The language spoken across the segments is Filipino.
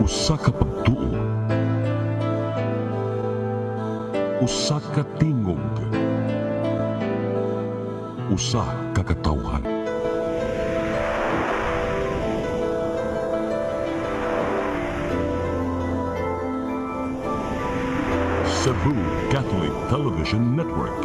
Usa ka pagtuo, usa ka tingog, usa ka katawhan. Cebu Catholic Television Network.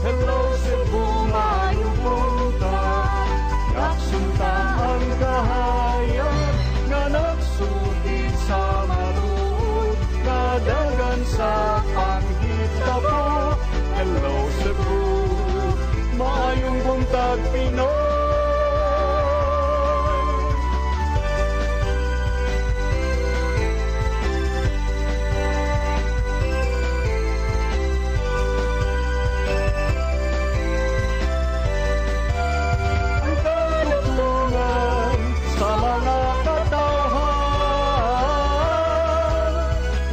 Hello Cebu, maayong buntag. Naksunta ang kahayag nga nagsulid sa maluod, nadagan sa panghitabo. Hello Cebu, maayong buntag Pinoy. Ang katutulungan sa mga katawhan.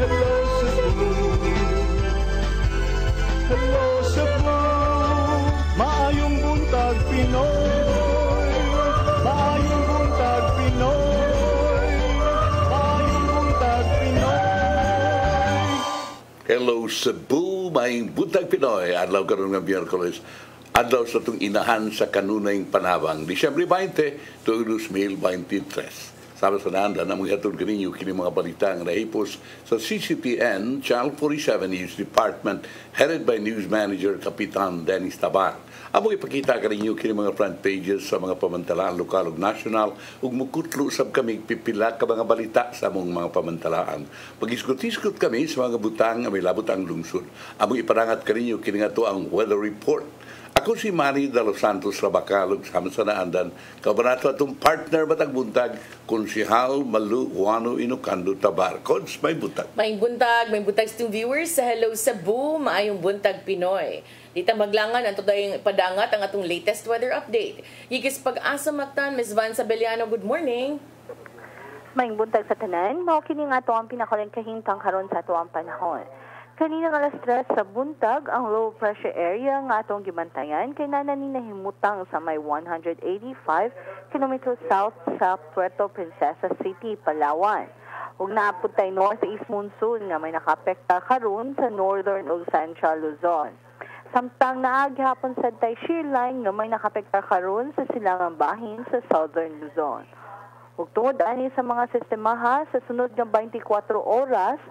Hello Cebu, hello Cebu, maayong buntag Pinoy, maayong buntag Pinoy, maayong buntag Pinoy. Hello Cebu, maayong buntag Pinoy. Adlaw karon nga Miyerkules. Adlaw sa itong inahan sa kanunay panabang. Disyembre 20, tuig 2023. Sabi sa nanda na mga hatod kaninyo kini mga balita ang nahipos sa CCTN Channel 47 News Department headed by News Manager Kapitan Dennis Tabar. Amo ipakita kaninyo kini mga front pages sa mga pamantalaan lokal ug nasyonal ug mukutlo sab kami pipila ka mga balita sa among mga pamantalaan. Pag-iskot-iskot kami sa mga butang nga may labot ang lungsod. Amo iparangat kaninyo kini nga to ang weather report. Ako si Manny de los Santos Rabakalog sa Naandan, kabanato atong partner batag buntag, Konsehal Malu Juano Inocando Tabar. Kods, may buntag. May buntag sa viewers sa Hello Cebu, maayong buntag Pinoy. Dita maglangan ang todayong padangat ang atong latest weather update. Higis pag-asa maktan, Ms. Van Sabeliano, good morning. May buntag sa tanan, mao kini nga ato ang pinakalangkahintang karon sa ato ang panahon. Kaninang alas 3 sa buntag, ang low pressure area nga atong gibantayan kay nananahimutang sa may 185 km south sa Puerto Princesa City, Palawan. Ug naapod tay northeast monsoon nga may nakapekta karon sa northern ug central Luzon. Samtang naaghapon sa tay shear line nga may nakapekta karon sa silangang bahin sa southern Luzon. Ug tungod ani sa mga sistemaha sa sunod nga 24 oras,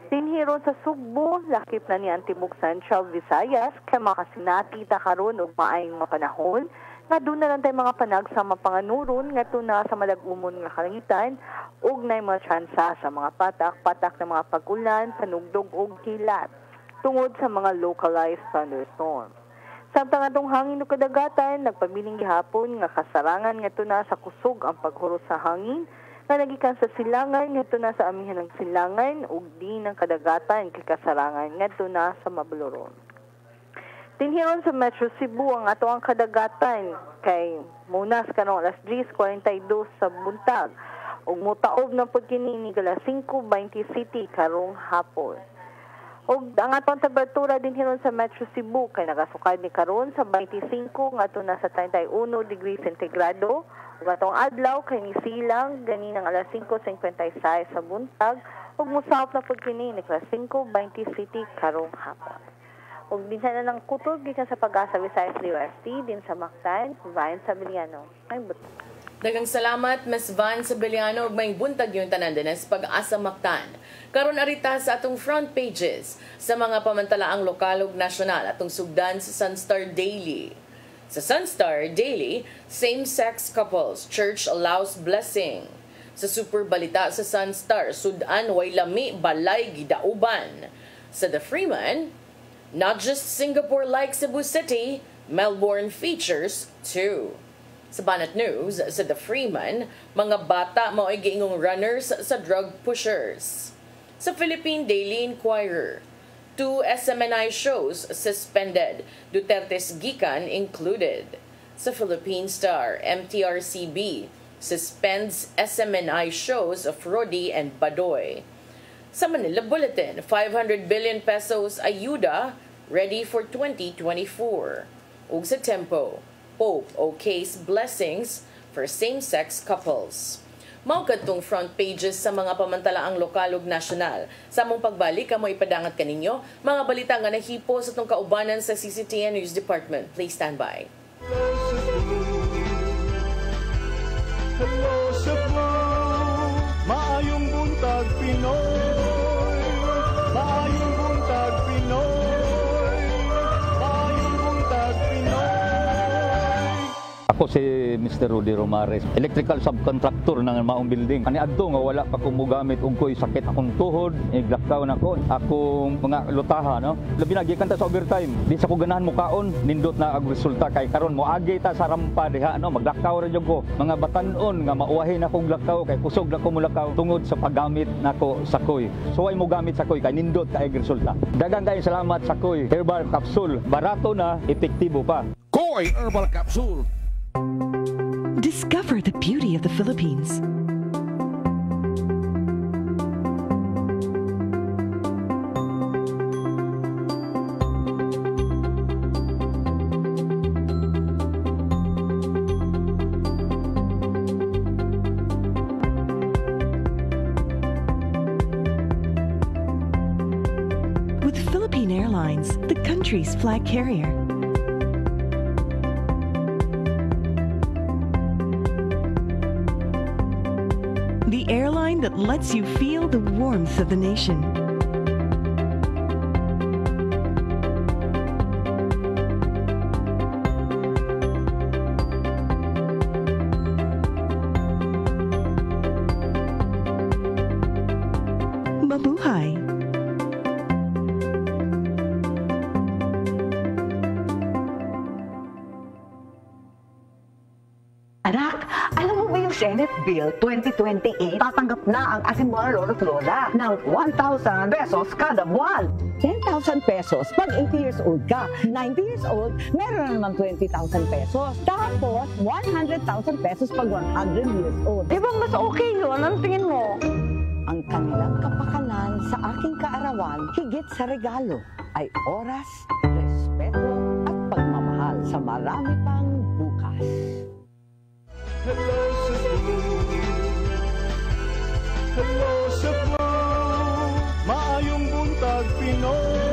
tinhiron sa Sugbo, lakip na ni Antibuk Central Visayas, kay makasinati ta karon og maayong mga panahon, nga doon na lang tayo mga panag sa mapanganuron, nga doon na sa malagumon nga kalangitan, ug na mga tsansa sa mga patak na mga pag-ulan, panugdog ug kilat, tungod sa mga localized thunderstorms. Samtang atong hangin ug kadagatan, nagpabiling gihapon nga kasarangan nga na sa kusog ang paghuros sa hangin, nga nagikan sa silangan ngadto na sa amihan ng silangan ug di ng kadagatan kay kasarangan ngadto na sa Mabaloron. Tinhiron sa Metro Cebu ang ato ang kadagatan kay munas kanong alas 10:42 sa buntag ug mutaob na pud kini ni alas 5:20 City karong hapon. Ug ang atong temperatura dinhiron sa Metro Cebu kay nagasukad ni karon sa 25 ngadto na sa 31 degrees centigrado. Ug atong adlaw kay nisilang ganinang alas 5:56 sa buntag ug musahop na pud kini ni alas 5:20 City karong hapon. Ug dinha na ng kutob gikan sa Pag-asa Visayas UST din sa Mactan, Van Sabeliano. Ay buntag. Daghang salamat, Ms. Van Sabeliano, ug may buntag yung tanan din sa Pag-asa Mactan. Karon arita sa atong front pages sa mga pamantalaang lokal ug nasyonal atong sugdan sa Sunstar Daily. Sa Sunstar Daily, same-sex couples, church allows blessing. Sa Super Balita sa Sunstar, sudan way lami, balay gidauban. Sa The Freeman, not just Singapore like Cebu City, Melbourne features too. Sa Banat News, sa The Freeman, mga bata mao'y giingong runners sa drug pushers. Sa Philippine Daily Inquirer, 2 SMNI shows suspended, Duterte's gikan included. Sa Philippine Star, MTRCB suspends SMNI shows of Rodi and Badoy. Sa Manila Bulletin, 500 billion pesos ayuda ready for 2024. Ug sa tempo, Pope okays blessings for same-sex couples. Mao kadtong front pages sa mga pamantalaang lokal ug nasyonal. Sa among pagbalik, amo ipadangat kaninyo mga balita nga nahipo sa tong kaubanan sa CCTN News Department. Please stand by. Hello Cebu, maayong buntag Pinoy. Maayong buntag Pinoy. Maayong buntag Pinoy. Ako si Mr. Rudy Romares, electrical subcontractor ng maong building. Ani adto nga wala pa ko mogamit og ko'y sakit akong tuhod, iglakaw na ko, akong mga lutaha, no. Labi na gikan ta sa overtime. Di sa ko ganahan mo kaon, nindot na ang resulta kay karon moagi ta sa rampa diha, no, maglakaw ra jud ko. Mga batan-on nga mauwahin akong lakaw kay kusog na ko mulakaw tungod sa paggamit nako sa koy. So ay mo gamit sa koy kay nindot kay resulta. Daghang kay salamat sa koy herbal capsule. Barato na, epektibo pa. Koy Herbal Capsule. Discover the beauty of the Philippines. With Philippine Airlines, the country's flag carrier. The airline that lets you feel the warmth of the nation. Mabuhay! Anak, alam mo ba yung Senate Bill 2028? Tatanggap na ang ating mga lolo't lola ng 1,000 pesos kada buwan. 10,000 pesos pag 80 years old ka. 90 years old, meron na naman 20,000 pesos. Tapos, 100,000 pesos pag 100 years old. Di ba mas okay yun? Anong tingin mo? Ang kanilang kapakanan sa aking kaarawan, higit sa regalo, ay oras, respeto, at pagmamahal sa marami pang bukas. Hello Cebu, hello Cebu, maayong buntag Pinoy.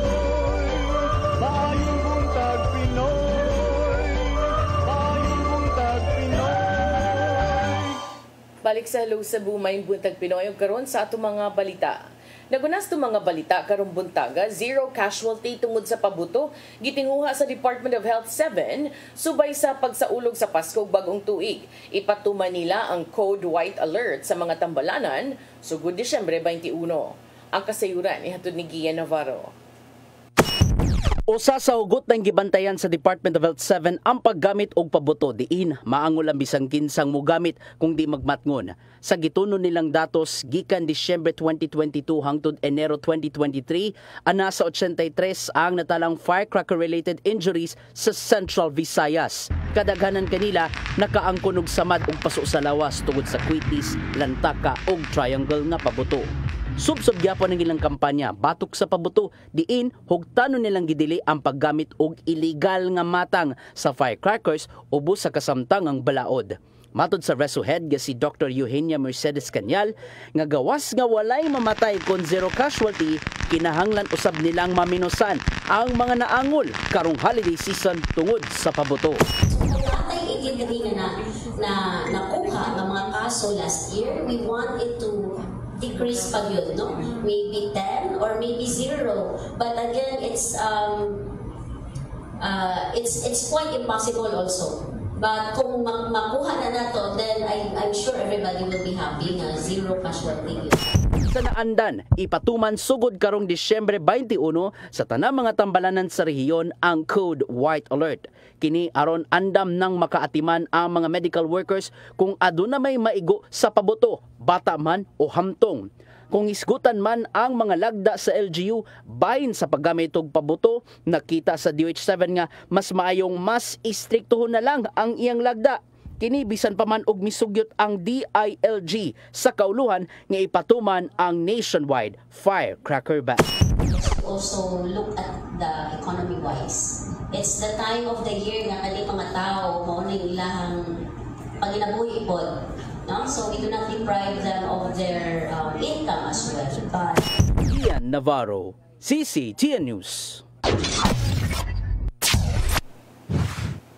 Maayong buntag Pinoy. Maayong buntag Pinoy. Balik sa Hello Cebu, may buntag Pinoy ug karon sa ato mga balita. Nagunas to mga balita karong buntaga, zero casualty tungod sa pabuto, gitinguha sa Department of Health 7, subay sa pagsaulog sa Pasko ug bagong tuig. Ipatuman nila ang Code White Alert sa mga tambalanan, sugod Disyembre 21. Ang kasayuran ihatod ni Gian Navarro. Usa sa hugot ng gibantayan sa Department of Health 7 ang paggamit og pabuto diin maangol ang bisang kinsang mogamit kung di magmatngon. Sa gitunon nilang datos gikan Disyembre 2022 hangtod Enero 2023, ana sa 83 ang natalang firecracker related injuries sa Central Visayas. Kadaghanan kanila nakaangkon og samad ug paso sa lawas tungod sa kwitis, lantaka ug triangle nga pabuto. Subsob gyapon ang ilang kampanya batok sa pabuto diin hugtanon nilang gidili ang paggamit og illegal nga matang sa firecrackers ubos sa kasamtangang balaod. Matod sa Reso Head nga si Dr. Eugenia Mercedes Cañal nga gawas nga walay mamatay kon zero casualty, kinahanglan usab nilang maminusan ang mga naangol karong holiday season tungod sa pabuto. Atay itigili na nakuha ng mga kaso last year, we want it to decrease pag yun, no? Maybe 10 or maybe 0. But again, it's quite impossible also. But kung makuha na nato, then I'm sure everybody will be happy na zero casualty. Sa naandan, ipatuman sugod karong Disyembre 21 sa tanang mga tambalanan sa rehiyon ang Code White Alert. Kini aron andam nang makaatiman ang mga medical workers kung aduna may maigo sa pabuto, bata man o hamtong. Kung isgutan man ang mga lagda sa LGU bahin sa paggamit og pabuto, nakita sa DOH7 nga mas maayong mas istriktuhon na lang ang iyang lagda. Kini bisan pa man og misugyot ang DILG sa kauluhan nga ipatuman ang nationwide firecracker ban. also look at the economy-wise. It's the time of the year nga kani mga tao mao na ilahang panginabuhi pod. No? So we do not deprive them of their income as well. But Ian Navarro, CCTN News.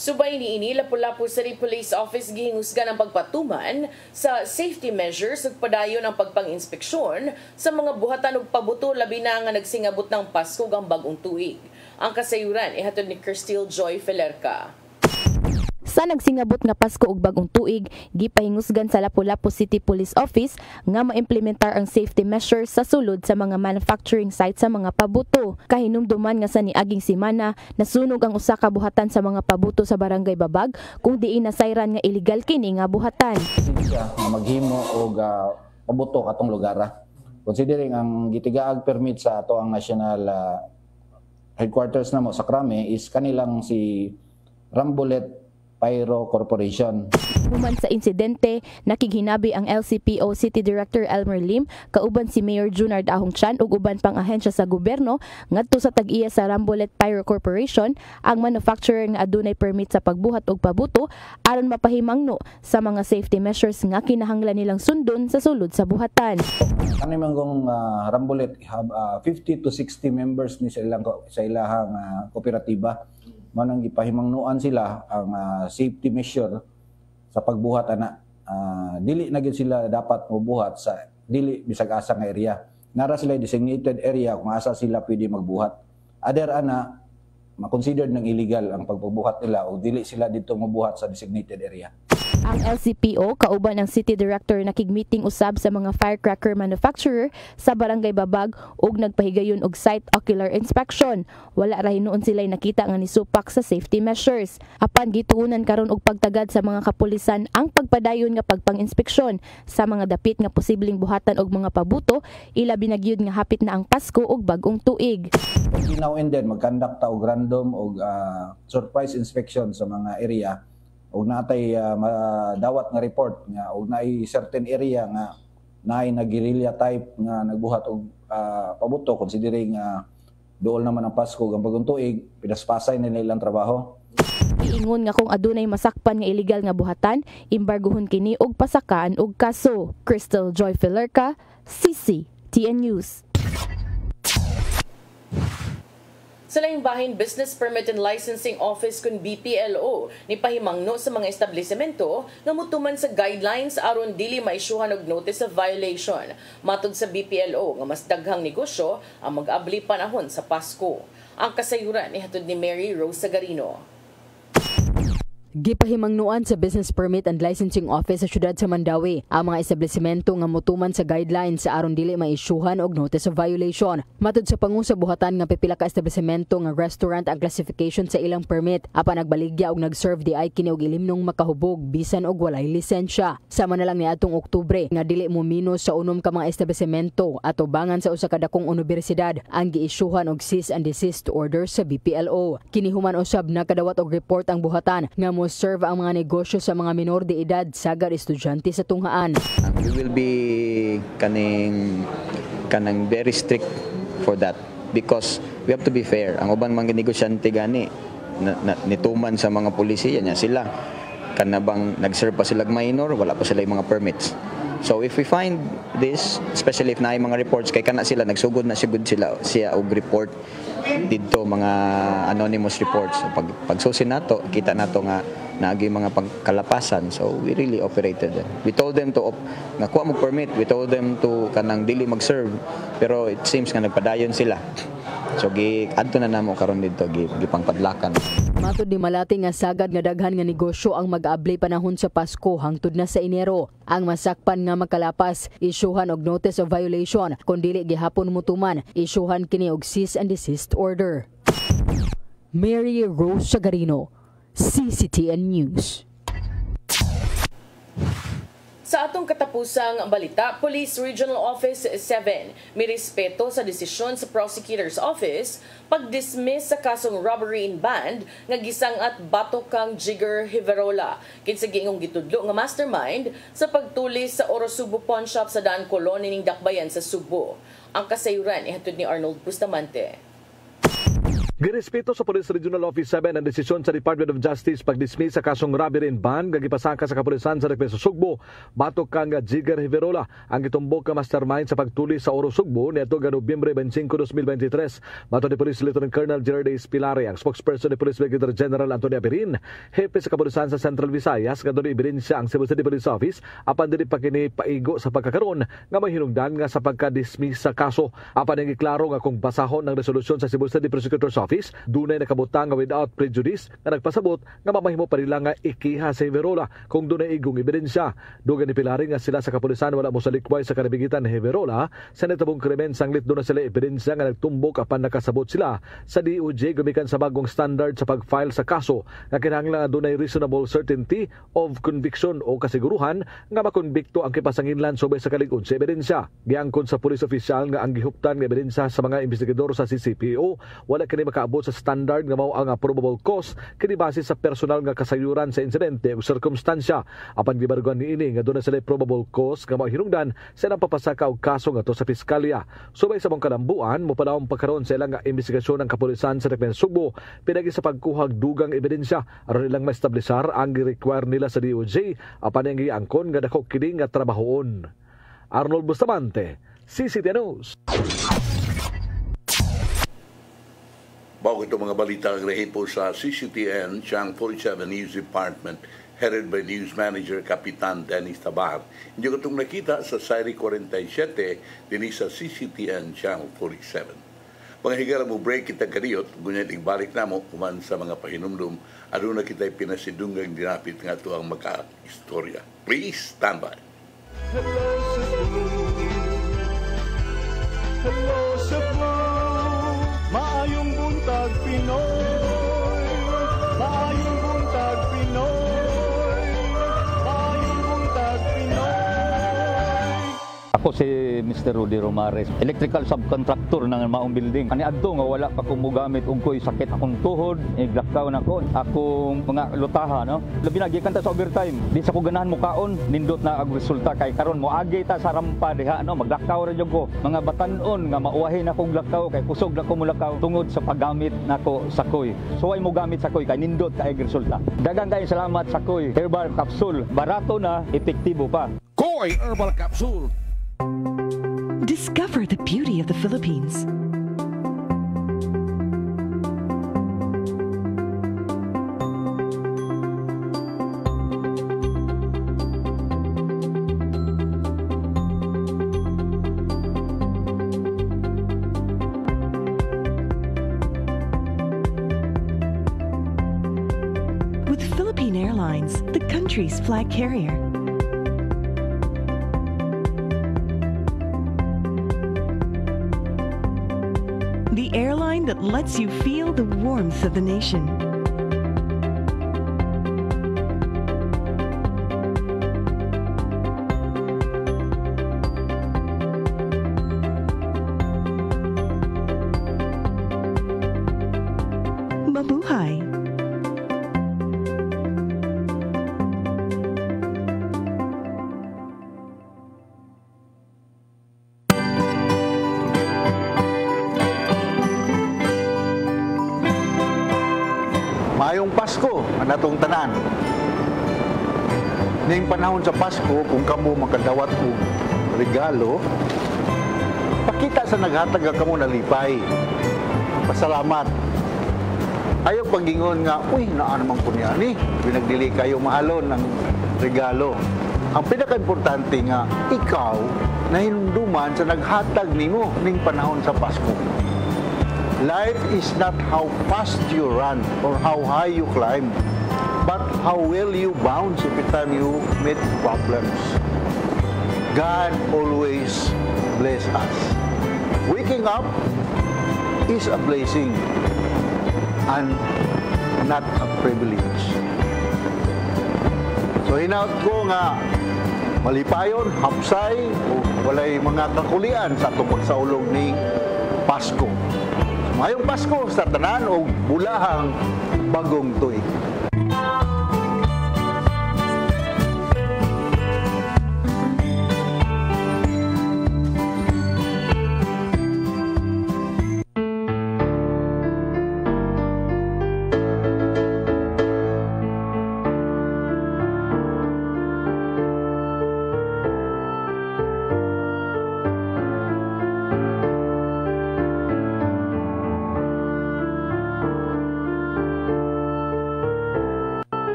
Subay niini Lapu-Lapu City Police Office gihingusgan ang pagpatuman sa safety measures ug padayon ang pagpang-inspeksyon sa mga buhatan ug pabuto labi na nga nagsingabot ng Pasko ang bag-ong tuig. Ang kasayuran ihatod ni Crystal Joy Felerca. Sa nagsingabot nga Pasko ug bagong tuig, gipahingusgan sa Lapu-Lapu City Police Office nga maimplementar ang safety measures sa sulod sa mga manufacturing site sa mga pabuto. Kahinumduman nga sa niaging semana, nasunog ang usa ka buhatan sa mga pabuto sa Barangay Babag kung diin nasayran nga illegal kini nga buhatan. Siya nga maghimo og pabuto katong lugar. Considering ang gitigaag permit sa ato ang national headquarters namo sa Krame is kanilang si Rambolet Pyro Corporation. Human sa insidente, nakighinabi ang LCPO City Director Elmer Lim, kauban si Mayor Junard Ahong Chan ug uban pang ahensya sa gobyerno ngadto sa tag-iya sa Rambolet Pyro Corporation ang manufacturer nga adunay permit sa pagbuhat og pabuto aron mapahimangno sa mga safety measures nga kinahanglan nilang sundon sa sulod sa buhatan. Ano man kung Rambolet have 50 to 60 members ni sa ilahang kooperatiba. Manang gipahimangnuan sila ang safety measure sa pagbuhat ana. Dili na gyud sila dapat mobuhat sa dili bisag asa nga area. Nara sila designated area kung asa sila pwede magbuhat. Other ana ma-considered ng illegal ang pagbubuhat nila o dili sila dito mobuhat sa designated area. Ang LCPO, kauban ng City Director nakigmeeting usab sa mga firecracker manufacturer sa Barangay Babag ug nagpahigayon og site ocular inspection. Wala ra hinuon sila'y nakita nga nisupak sa safety measures. Apan gituunan karon og pagtagad sa mga kapulisan ang pagpadayon nga pagpang-inspeksyon sa mga dapit nga posibleng buhatan og mga pabuto, ilabi na gyud nga hapit na ang Pasko ug bag-ong tuig. Now and then magkandak ta og random og surprise inspection sa mga area. Og natay dawat nga report nga og naay certain area nga naay nag-guerrilla type nga nagbuhat og pabuto considering dool naman ang Pasko ang bagong tuig pinaspasay nila ilang trabaho. Iingon nga kung adunay masakpan nga illegal nga buhatan, imbargohon kini og pasakaan og kaso. Crystal Joy Felerca, CCTN News. Sa laing bahin, Business Permit and Licensing Office kun BPLO ni pahimangno sa mga establisemento nga mutuman sa guidelines aron dili maisyuhan og notice of violation. Matod sa BPLO nga mas daghang negosyo ang mag-abli panahon sa Pasko. Ang kasayuran ihatod ni Mary Rose Sagarino. Gipahimangnuan sa Business Permit and Licensing Office sa siyudad sa Mandawi ang mga establisemento nga mutuman sa guidelines sa aron dili maisyuhan og notice of violation. Matod sa pangu sa buhatan nga pipila ka establisemento nga restaurant ang classification sa ilang permit apan nagbaligya og nag-serve di ay kini og ilimnong makahubog bisan og walay lisensya. Sama na lang niadtong Oktubre nga dili mo minus sa unom ka mga establisemento at ubangan sa usa ka dakong universidad ang giisyuhan og cease and desist order sa BPLO. Kini human usab nakadawat og report ang buhatan nga mo serve ang mga negosyo sa mga minor de edad sagad estudyante sa tunghaan. We will be kanang very strict for that because we have to be fair. Ang uban mga negosyante gani nituman sa mga pulisiya niya sila kanabang nag-serve pa sila minor, wala pa sila yung mga permits. So if we find this, especially if naay mga reports kay kana sila nagsugod na siya og report dito mga anonymous reports. Pagsusin nato, kita nato nga naagi mga pagkalapasan. So we really operated them. We told them to nakuha mo permit. We told them to kanang dili mag-serve. Pero it seems nga nagpadayon sila. So adto na namo karon dito gipangpadlakan. Matod ni Malati nga sagad nga daghan nga negosyo ang mag-ablay panahon sa Pasko hangtod na sa Enero. Ang masakpan nga makalapas, isyuhan og notice of violation. Kung dili gihapon mutuman, isyuhan kini og cease and desist order. Mary Rose Sagarino, CCTN News. Sa atong katapusang balita, Police Regional Office 7 may respeto sa desisyon sa Prosecutor's Office pag-dismiss sa kasong robbery in band nga gisang at batok kang Jigger Hiverola kinsa giingong gitudlo nga mastermind sa pagtulis sa Orosubo Pawn Shop sa Daan Colon ning Dakbayan sa Subo. Ang kasayuran ihatod ni Arnold Bustamante. Girespeto sa Police Regional Office 7 ang desisyon sa Department of Justice pag-dismiss sa kasong robbery and ban gagipasaka sa kapulisan sa Regreso Sugbo. Batok kang Jigger Hiverola ang gitumbok ka mastermind sa pagtuli sa Oro Sugbo niadto Nobyembre 25, 2023. Batok ni Police Lieutenant Colonel Gerard Espilare, ang spokesperson ni Police Brigadier General Antonio Aperin, hepe sa kapulisan sa Central Visayas nga doon ebidensya ang Cebu City Police Office apan dili pa kini paigo sa pagkakaroon nga may hinungdan nga sa pagka-dismiss sa kaso. Apan ang giklaro nga kung basahon ng resolusyon sa Cebu City Prosecutor's Office, dunay nakabutang nga without prejudice nga nagpasabot nga mamahimo pa nila nga ikiha sa Hiverola kung dunay igong ebidensya. Dugan ni Pilari nga sila sa kapulisan wala mo sa likway sa kanabigitan ni Hiverola sa natabong krimen sanglit doon na sila ebidensya nga nagtumbok apan nakasabot sila sa DOJ gumikan sa bagong standard sa pag-file sa kaso nga kinahanglan dunay reasonable certainty of conviction o kasiguruhan nga makonbikto ang kipasanginlan subay sa kalig-on sa ebidensya. Giangkon sa police official nga ang gihuptan nga ebidensya sa mga investigador sa CCPO wala kini makaabot sa standard nga mao ang probable cause kini base sa personal nga kasayuran sa insidente o sirkumstansya. Apan gibarguan niini nga doon na sila probable cause nga mao hinungdan sa ilang papasaka og kaso nga to sa piskalya. Subay sa mong kalambuan mo panahon pagkaroon sa ilang investigasyon ng kapulisan sa Regreso Sugbo pinagi sa pagkuhag dugang ebidensya aron ilang maestablisar ang gi-require nila sa DOJ apan ang giangkon nga dako kini nga trabahoon. Arnold Bustamante, CCTV News. Bago itong mga balita ang rehipo sa CCTN, Channel 47 News Department, headed by News Manager Kapitan Dennis Tabar. Hindi ko itong nakita sa Sari 47 din sa CCTN Channel 47. Mga higara mo break kita kaniyot, gunyan ibalik na mo kuman sa mga pahinumdum, aduna kita'y pinasidunggang dinapit nga ito ang maka-istorya. Please stand by. Hello, Cebu. Hello, Cebu. Maayong buntag Pinoy. Maayong buntag Pinoy. Maayong buntag Pinoy. Ako si Mr. Rudy Romares, electrical subcontractor ng maong building. Ani adto nga wala pa ko mogamit og koy sakit akong tuhod, glakaw na ko. Akong mga lutaha no. Labi na gikan ta sa overtime. Di sa ko ganahan mo kaon, nindot na ang resulta kay karon moagi ta sa rampa diha no, maglakaw ra jud ko. Mga batan-on nga mauwahin akong glakaw kay kusog na ko mulakaw tungod sa paggamit nako sa koy. So ay mo gamit sa koy kay nindot kay resulta. Daghang kay salamat sa koy herbal capsule. Barato na, epektibo pa. Koy Herbal Capsule. Discover the beauty of the Philippines. With Philippine Airlines, the country's flag carrier. The airline that lets you feel the warmth of the nation. Mabuhay! Maayong Pasko, anatong tanan. Ning panahon sa Pasko, kung kamo makadawat og regalo, pakita sa naghatag ka kamo nalipay. Pasalamat. Ayaw pagingon nga, uy, naan naman po niya ni. Pinagdili kayo mahalon ng regalo. Ang pinaka-importante nga, ikaw na hinunduman sa naghatag nimo ning panahon sa Pasko. Life is not how fast you run or how high you climb, but how well you bounce every time you meet problems. God always bless us. Waking up is a blessing and not a privilege. So hinaut ko nga malipayon, hapsay, o walay mga kakulian sa atong pagsaulog ni Pasko. Mayong Pasko sa tanan o bulahang bagong tuig.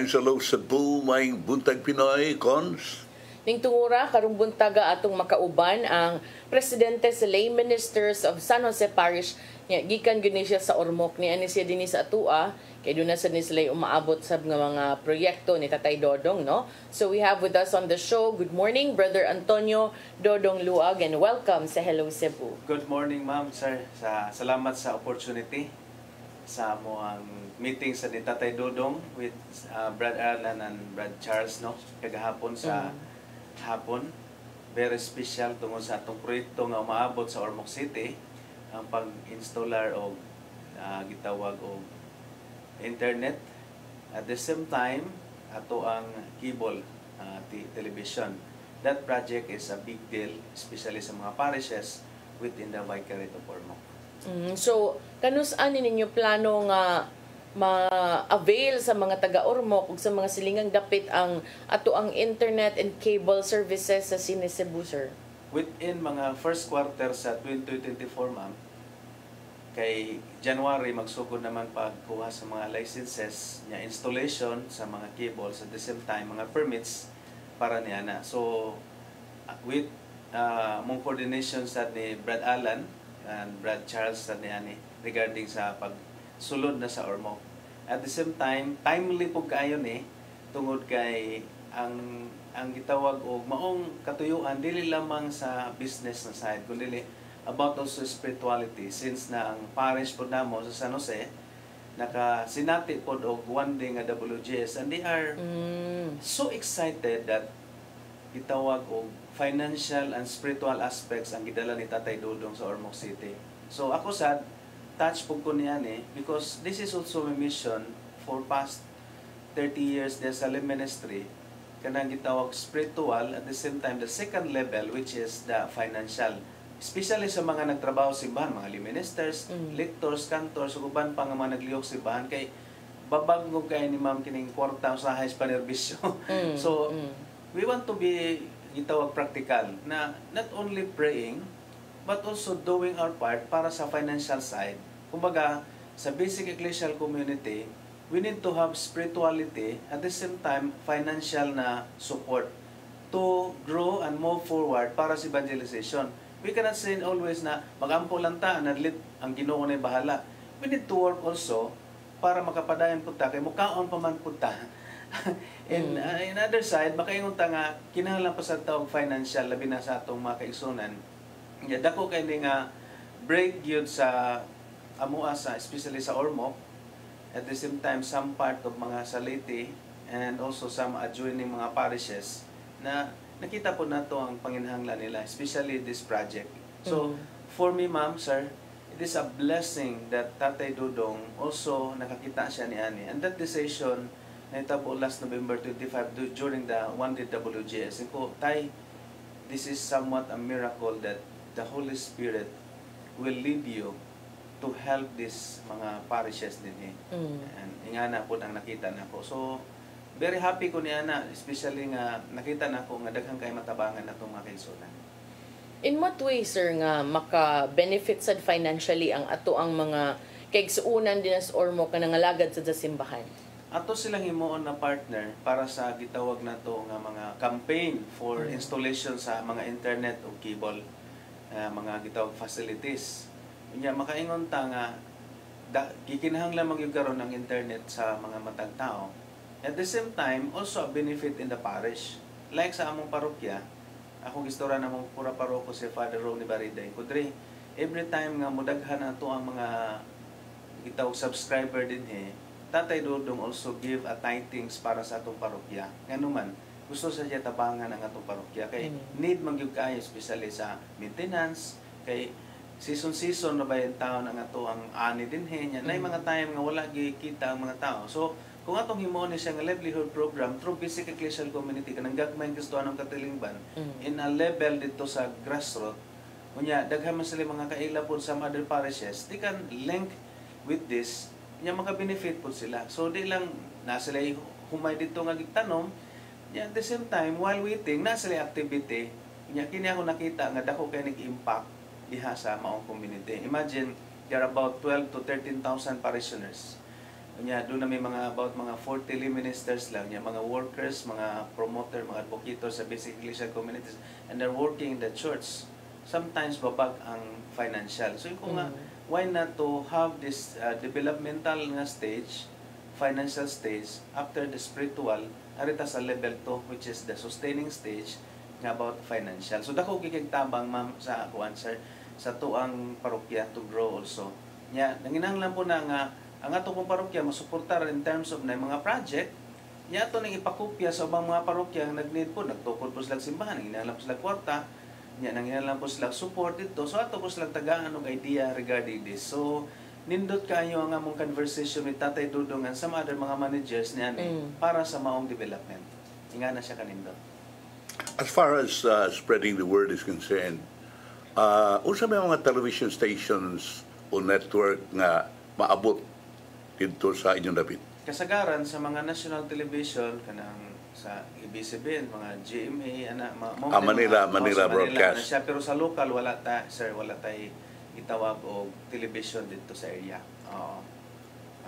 maayong sa Low Cebu, maayong buntag Pinoy, Cons. Ning tungura karong buntaga atong makauban ang presidente sa Lay Ministers of San Jose Parish nya gikan gyud siya sa Ormoc ni ani siya dinhi sa atua kay duna sa ni sila umaabot sa mga proyekto ni Tatay Dodong, no? So we have with us on the show, good morning, Brother Antonio Dodong Luag, and welcome sa Hello Cebu. Good morning, ma'am, sir. Salamat sa opportunity sa mo ang meeting sa ni Tatay Dodong with Brad Alan and Brad Charles, no? Kagahapon sa hapon. Very special tungod sa atong proyekto nga umaabot sa Ormoc City, ang pag-installar o gitawag o internet. At the same time, ato ang cable television. That project is a big deal, especially sa mga parishes within the Vicariate of Ormoc. So, kanus-an ninyo plano nga ma-avail sa mga taga-Ormoc ug sa mga silingang dapit ang ato ang internet and cable services sa Cine Cebu, sir? Within mga first quarter sa 2024, ma'am, kay January magsugod naman pagkuha sa mga licenses niya, installation sa mga cables, at the same time mga permits para niya na. So with mong coordination sa ni Brad Alan and Brad Charles sa niya ni regarding sa pagsulod na sa Ormoc. At the same time, timely po kayo ni tungod kay ang gitawag og maong katuyuan dili lamang sa business na side kundi about also spirituality, since na ang parish po namo sa San Jose nakasinati po og one day nga WGS, and they are so excited that gitawag og financial and spiritual aspects ang gidala ni Tatay Dodong sa Ormoc City. So ako sad touch po ko niyan because this is also a mission for past 30 years there's a ministry kanang gitawag spiritual, at the same time the second level which is the financial, especially sa mga nagtrabaho sa simbahan, mga ministers, lectors, cantors, uban pa nga mga naglihok sa simbahan kay babagong kay ni ma'am kining kwarta sa high panerbisyo. So we want to be gitawag practical na not only praying but also doing our part para sa financial side. Kumbaga sa basic ecclesial community, we need to have spirituality at the same time financial na support to grow and move forward para sa evangelization. We cannot say always na magampo lang ta, nadlit ang Ginoo na bahala. We need to work also para makapadayon po ta, kay mukaon pa man po ta. In other side, makaingon ta nga, kinahanglan pa sa tawag financial, labi na sa atong mga kaigsunan. Dako kay nga break yun sa amua sa, especially sa Ormoc, at the same time some part of mga Salete and also some adjoining mga parishes na nakita po nato ang panginhanglan nila, especially this project. So for me, ma'am, sir, it is a blessing that Tatay Dodong also nakakita siya ni Ani, and that decision na itabo last November 25 during the one day WGS. And po, Tay, this is somewhat a miracle that the Holy Spirit will lead you to help this mga parishes din and ingana po ang nakita nako. So very happy ko ni ana, especially nga nakita nako nga daghang kay matabangan natong mga kaigsunan. In what way, sir, nga maka-benefit sad financially ang ato ang mga kaigsuunan din sa Ormoc nga nangalagad sa simbahan? Ato silang himuon na partner para sa gitawag nato nga mga campaign for installation sa mga internet o cable, mga gitawag facilities. Unya makaingon ta nga gikinahanglan magyud karon ng internet sa mga matag tao. At the same time also a benefit in the parish. Like sa among parokya, ako gistora namong pura paroko si Father Ronnie Bariday. Kudri every time nga mudaghan nato ang mga gitawag subscriber dinhi, Tatay Dodong also give a tithings para sa atong parokya. Nganuman gusto sa siya tabangan ang atong parokya kay need magyud kayo, especially sa maintenance, kay season na ba yung taon ang ato ang ani din niya na mga time nga wala gikita ang mga tao. So kung atong himuon ni siya nga livelihood program through basic ecclesial community kanang gagmay gusto anong katilingban in a level dito sa grassroots, unya daghan man sila mga kaila po sa other parishes, they can link with this, unya maka-benefit po sila. So di lang na sila humay dito nga gitanom, at the same time while waiting na sila activity, unya kini ako nakita nga dako kay nag-impact diha sa maong community. Imagine, there are about 12 to 13,000 parishioners. Unya doon na may mga about mga 40 lay ministers lang, yung mga workers, mga promoter, mga advocates sa basic Christian communities, and they're working in the church. Sometimes babag ang financial. So kung nga, why not to have this developmental nga stage, financial stage, after the spiritual, arita sa level 2, which is the sustaining stage, nga about financial. So dako gigigtabang ma'am sa kuan sir sa tuang parokya to grow also. Nya nanginahanglan po na nga ang ato pong parokya masuportar in terms of na mga project, nya ato nang ipakopya sa ubang mga parokya nga nag-need po, nagtukod po sila simbahan, nanginahanglan po sila kwarta, nya nanginahanglan po sila support dito. So ato po silang tagaan og idea regarding this. So nindot kayo ang among conversation with Tatay Dudong and some other mga managers niya para sa maong development. Inga na siya kanindot. As far as spreading the word is concerned, unsa may mga television stations o network nga maabot dito sa inyong dapit? Kasagaran sa mga national television kanang sa ABS-CBN, mga GMA, Manila Broadcast. Siya, pero sa local wala ta, sir, wala tay itawag og television dito sa area.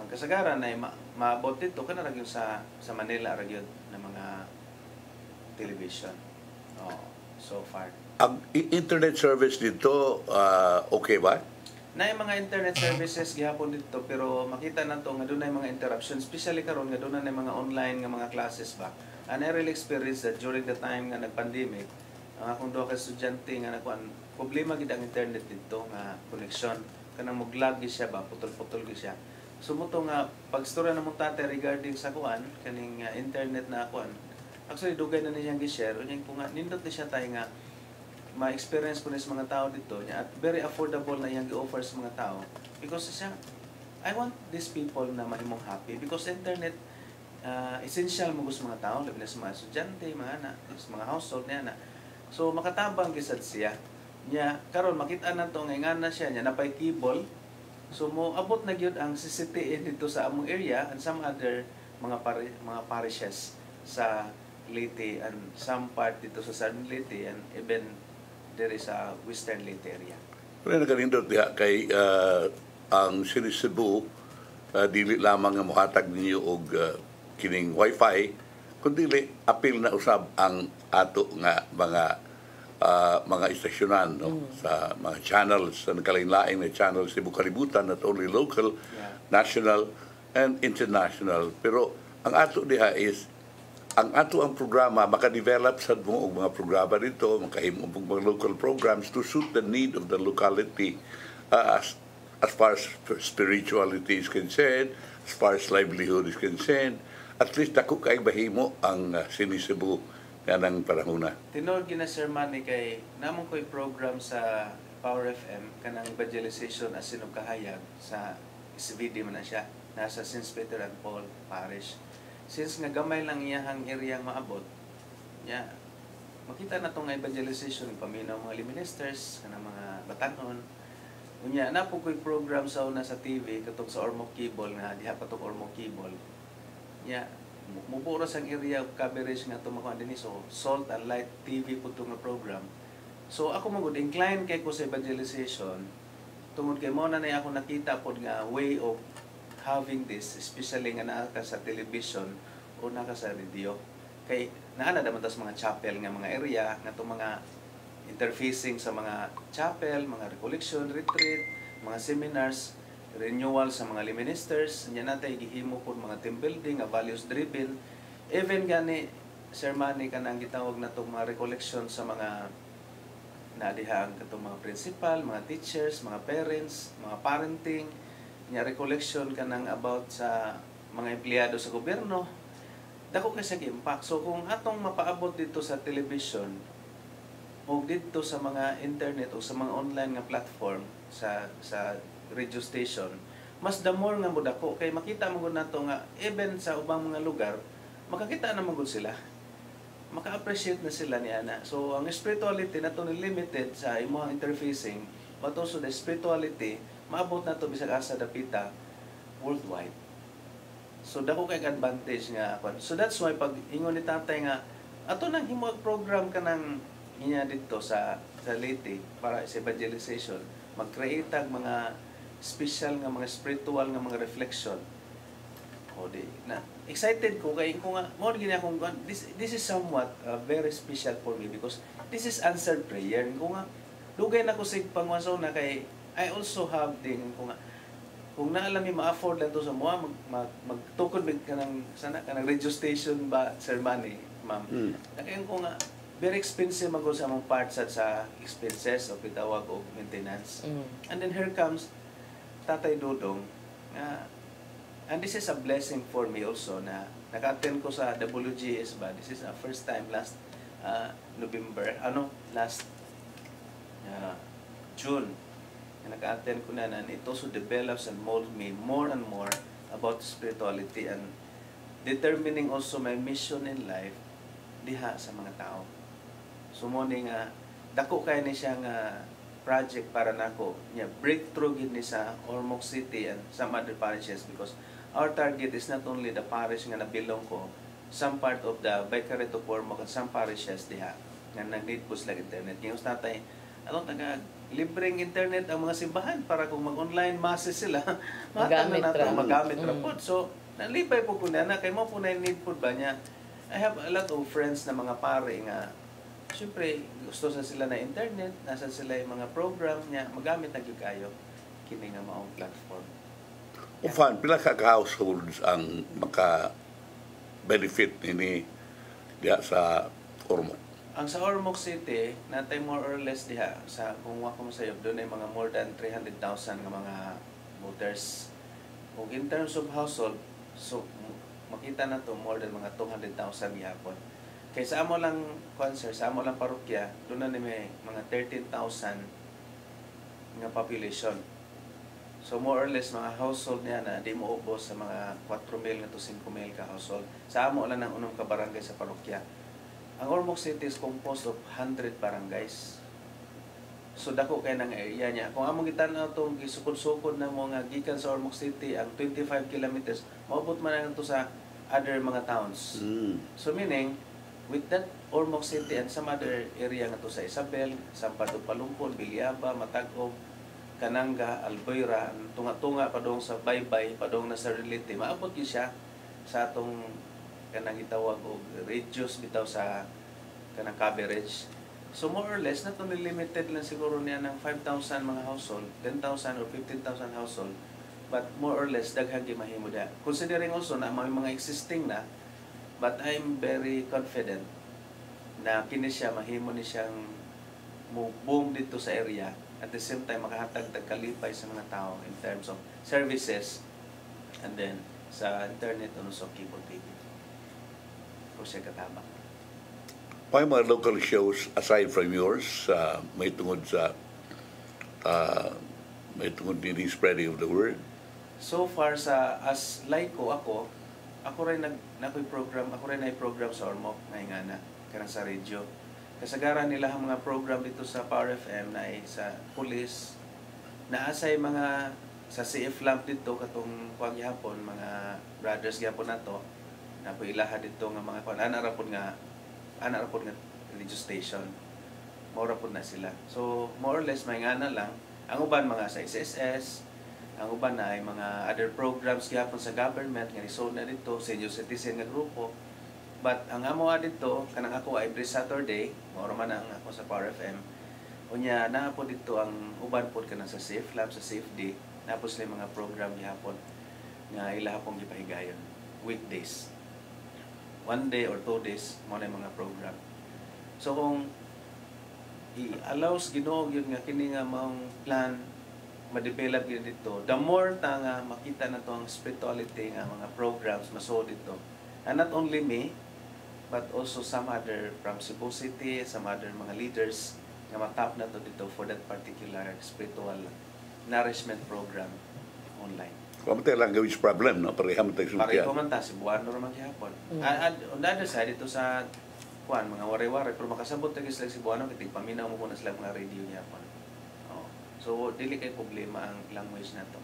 Ang kasagaran ay maabot dito kana ra sa Manila ra gyud na mga television. So far. Ang internet service dito okay ba? Na yung mga internet services gihapon dito, pero makita na to nga doon na yung mga interruption, especially karon nga doon na yung mga online nga mga classes ba. And I really experienced that during the time nga nag-pandemic, ang akong duha ka estudyante nga nakuan, problema gid ang internet dito nga connection. Kanang mag-lag siya ba, putol-putol siya. So mo to nga pagstorya na mo tate regarding sa kuan kaning internet na kuan. Actually dugay na niyang gi-share, unya ko nga nindot ni siya tay nga ma-experience ko sa mga tao dito niya at very affordable na iyang gi-offer sa mga tao because siya, I want these people na mahimong happy because internet essential mo gusto mga tao, labi na sa mga estudyante, mga anak, sa mga household niya na. So makatabang gisad siya niya, karon makita na to nga na siya niya napay cable. So mo abot na gyud ang CCTV dito sa among area and some other mga parishes sa Leyte and some part dito sa Southern Leyte and even there is a Western Leyte area. Pero nakalindot diha kay ang City Cebu dili lamang nga mohatag ninyo og kining wifi kundi apil na usab ang ato nga mga istasyonan sa mga channels sa nakalain-lain na channels Cebu Kalibutan, not only local, national and international. Pero ang ato diha is ang ato ang programa maka-develop sa mga programa dito, makahimo mga local programs to suit the need of the locality as far as spirituality is concerned, as far as livelihood is concerned. At least dako kay bahimo ang City Cebu kanang panahona. Tinod gina Sir Manny kay namon ko'y program sa Power FM kanang evangelization as sinog kahayag sa SVD man na siya, nasa St. Peter and Paul Parish. Since nga gamay lang iyang area maabot, niya makita na tong evangelization paminaw mga ministers kanang mga batanon. Unya na po ko'y program sa una sa TV katong sa Ormoc Cable nga diha pa tong Ormoc Cable. Niya mubura sang area of coverage nga tumakuan dinhi so Salt and Light TV po tong program. So ako magud incline kay ko sa evangelization tungod kay mo na ako nakita pod nga way of having this, especially nga naa ka sa television o naa ka sa radio. Kay naa na daman tas mga chapel nga mga area nga itong mga interfacing sa mga chapel, mga recollection, retreat, mga seminars, renewal sa mga ministers, nya natay gihimo pod mga team building, values driven. Even gani Sir Manny kanang gitawag na itong mga recollection sa mga naadihang katong mga principal, mga teachers, mga parents, mga parenting, nya recollection kanang about sa mga empleyado sa gobyerno, dako kay sa impact. So kung atong mapaabot dito sa television o dito sa mga internet o sa mga online nga platform sa radio station, mas the more nga mo dako kay makita mo nato nga even sa ubang mga lugar makakita na magud sila, maka-appreciate na sila ni ana. So ang spirituality nato ni limited sa imong interfacing, but also the spirituality maabot na to bisag asa dapita worldwide. So dako kay advantage nga kon. So that's why pag ingon ni tatay nga ato nang himo program kanang niya dito sa Leyte para sa evangelization, mag-create mga special nga mga spiritual nga mga reflection O di na excited ko kay ko nga mo gini akong this is somewhat very special for me because this is answered prayer ko nga dugay na ko sig pangwaso na kay I also have din ko nga kung naalam mi ma-afford lang to sa mo magtukod big kanang sana kanang radio station ba sir money ma'am kay ko nga very expensive man ko sa among parts at sa expenses o pitawag og maintenance and then here comes Tatay Dudong and this is a blessing for me also na naka-attend ko sa WGS ba. This is a first time last November, last June. Naka-attend ko na it also develops and molds me more and more about spirituality and determining also my mission in life diha sa mga tao. So mo ni nga dako kay ni siya nga project para nako niya breakthrough gid ni sa Ormoc City and some other parishes because our target is not only the parish nga nabilong ko, some part of the Vicariate of Ormoc and some parishes diha nga nag-need po sila internet. Yung tatay, libreng internet ang mga simbahan para kung mag-online masses sila, magamit ra po. So, nalipay po na kay mo po na need po ba niya. I have a lot of friends na mga pare nga siyempre, gusto sa sila na internet, nasa sila yung mga program niya, magamit na kayo kini nga maong platform. Ufan, pila ka households ang maka-benefit ini diha sa Ormoc? Ang sa Ormoc City, natay more or less diha, sa kung wako mo sayo, doon ay mga more than 300,000 nga mga voters. Kung in terms of household, so makita na to more than mga 200,000 gihapon. Kaya sa amo lang concert, sa amo lang parokya, doon na may mga 13,000 nga population. So more or less mga household niya na di mo ubos sa mga 4,000 to 5,000 ka household. Sa amo lang ng unong ka barangay sa parokya. Ang Ormoc City is composed of 100 barangays. So dako kay nang area niya. Kung among gitan-aw tong gisukod-sukod na mga gikan sa Ormoc City ang 25 kilometers, maabot man na to sa other mga towns. So meaning with that Ormoc City and some other area nga to sa Isabel, Sampado Palumpon, Biliaba, Matag-og, Kananga, Albuera, tunga-tunga padong sa Baybay, padong na sa Relate, maabot yun siya sa atong kanang gitawag og radius bitaw sa kanang coverage. So more or less not only limited lang siguro niya ng 5,000 mga household, 10,000 or 15,000 household, but more or less daghang gimahimo dia. Considering also na may mga existing na, but I'm very confident na kini siya mahimo ni siyang boom dito sa area. At the same time, makahatag kalipay sa mga tao in terms of services and then sa internet o sa cable TV. O siya katabang. May mga local shows aside from yours, may tungod sa may tungod din spreading of the word? So far sa as laiko ako rin nakoy program, ako rin ay program sa Ormoc nga na kanang sa radio. Kasagaran nila ang mga program dito sa Power FM na sa police, naasay mga sa CF Lamp dito katong kuwag gihapon, mga brothers gihapon nato na po ilaha dito nga mga kuan ana ra pud nga radio station. Mora pud na sila. So more or less may ngana lang ang uban mga sa SSS, ang uban na ay mga other programs gihapon sa government nga lisod na dito, senior citizen nga grupo. But ang amo dito, kanang ako every Saturday, mao man ang ako sa Power FM. Unya naa po dito ang uban pod kanang sa Safe Lab, sa Safe Day, naa po sila mga program gihapon nga ilaha pong gipahigayon weekdays. 1 day or 2 days mo na mga program. So kung i-allows Ginoo yun nga kini nga maong plan ma-develop yun dito, the more ta nga makita na to ang spirituality nga mga programs maso dito. And not only me, but also some other from Cebu City, some other mga leaders nga matap na to dito for that particular spiritual nourishment program online. Kamatay lang gawin problem, no? Pareham tayo suntian. Pareho man ta, Cebuano naman gihapon. On the other side, dito sa kuan mga wari-wari, pero makasabot tayo sila Cebuano, kitig paminaw mo muna sila mga radio gihapon. So, dili kay problema ang language na to.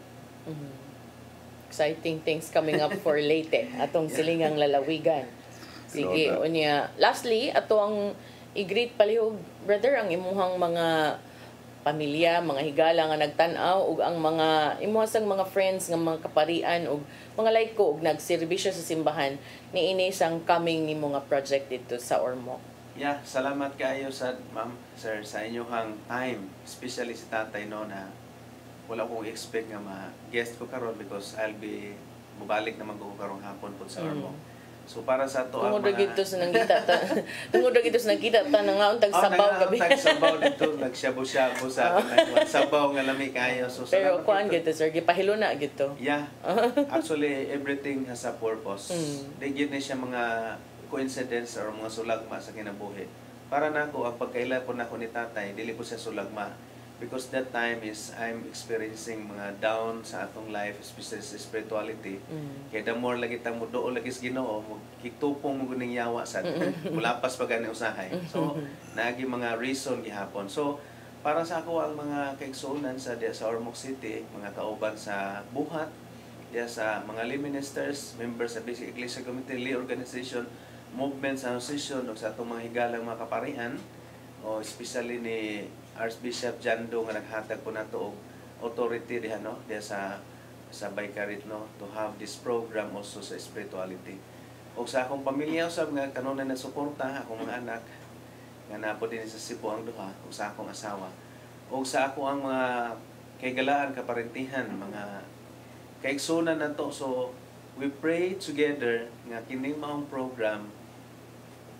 Exciting things coming up for Leyte, atong silingang lalawigan. Sige, unya. Lastly, ato ang i-greet palihog, brother, ang imuhang mga pamilya, mga higala nga nagtan-aw ug ang mga imuhasang mga friends nga mga kaparian ug mga layko ug nagserbisyo sa simbahan niini sang coming nimo nga project dito sa Ormoc. Yeah, salamat kaayo sa ma'am, sir, sa inyong time, especially si tatay no na wala akong expect nga ma-guest ko karon because I'll be mubalik naman ko karong hapon po sa Ormoc. So para sa to ang mga tungod sa nangkita ta nga untag sabaw gabi. Untag sabaw dito nagshabu-shabu sa sabaw nga lami kayo. So pero kuan gito sir, gipahilo na gito. Yeah. Actually everything has a purpose. Di gid ni siya mga coincidence or mga sulagma sa kinabuhi. Para nako ang pagkaila po nako ni tatay, dili ko siya sulagma. Because that time is I'm experiencing mga down sa atong life, especially sa spirituality. Kaya the more lagi tang mudo lagi sa Ginoo, kitupong mo guning yawa sa mulapas pa gani usahay. So naagi mga reason gihapon. So para sa ako ang mga kaigsuonan sa Ormoc City, mga kauban sa buhat, sa mga lay ministers, members sa Basic Ecclesial Committee, lay organization, movement sa association o sa atong mga higalang mga kaparian, o especially ni Archbishop Jando nga naghatag po nato og authority diha no diha sa Baykarit no to have this program also sa spirituality. Og sa akong pamilya usab nga kanunay na suporta akong mga anak nga napo din sa Cebu ang duha ug sa akong asawa. Og sa ako ang mga kaygalaan kaparentihan mga kaigsunan nato. So we pray together nga kining maong program